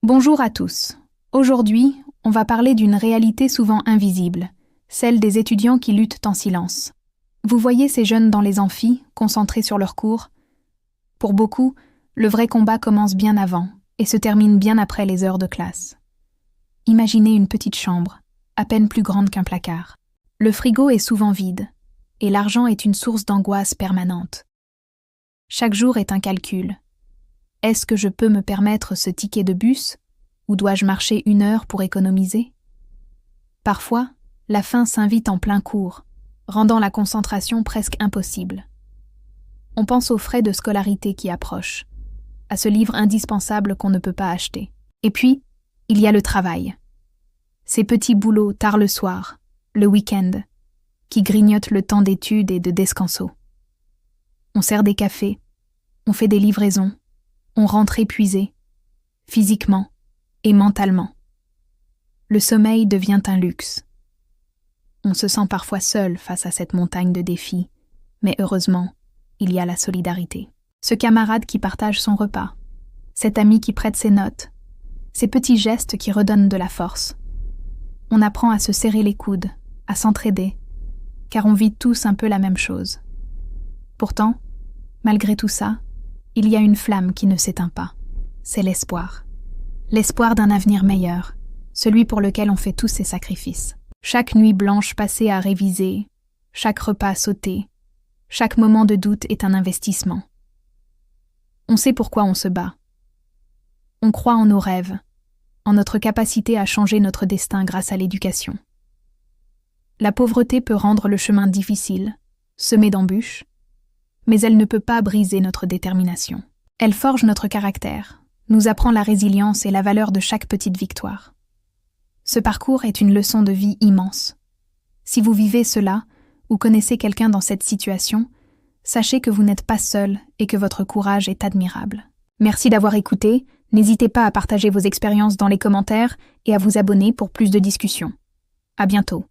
Bonjour à tous. Aujourd'hui, on va parler d'une réalité souvent invisible, celle des étudiants qui luttent en silence. Vous voyez ces jeunes dans les amphis, concentrés sur leurs cours? Pour beaucoup, le vrai combat commence bien avant et se termine bien après les heures de classe. Imaginez une petite chambre, à peine plus grande qu'un placard. Le frigo est souvent vide, et l'argent est une source d'angoisse permanente. Chaque jour est un calcul. Est-ce que je peux me permettre ce ticket de bus, ou dois-je marcher 1 heure pour économiser? Parfois, la faim s'invite en plein cours, rendant la concentration presque impossible. On pense aux frais de scolarité qui approchent, à ce livre indispensable qu'on ne peut pas acheter. Et puis, il y a le travail. Ces petits boulots tard le soir, le week-end, qui grignotent le temps d'études et de descanso. On sert des cafés, on fait des livraisons, on rentre épuisé, physiquement et mentalement. Le sommeil devient un luxe. On se sent parfois seul face à cette montagne de défis, mais heureusement, il y a la solidarité. Ce camarade qui partage son repas, cet ami qui prête ses notes, ces petits gestes qui redonnent de la force. On apprend à se serrer les coudes, à s'entraider, car on vit tous un peu la même chose. Pourtant, malgré tout ça, il y a une flamme qui ne s'éteint pas. C'est l'espoir. L'espoir d'un avenir meilleur, celui pour lequel on fait tous ces sacrifices. Chaque nuit blanche passée à réviser, chaque repas sauté, chaque moment de doute est un investissement. On sait pourquoi on se bat. On croit en nos rêves, en notre capacité à changer notre destin grâce à l'éducation. La pauvreté peut rendre le chemin difficile, semé d'embûches, mais elle ne peut pas briser notre détermination. Elle forge notre caractère, nous apprend la résilience et la valeur de chaque petite victoire. Ce parcours est une leçon de vie immense. Si vous vivez cela, ou connaissez quelqu'un dans cette situation, sachez que vous n'êtes pas seul et que votre courage est admirable. Merci d'avoir écouté, n'hésitez pas à partager vos expériences dans les commentaires et à vous abonner pour plus de discussions. À bientôt.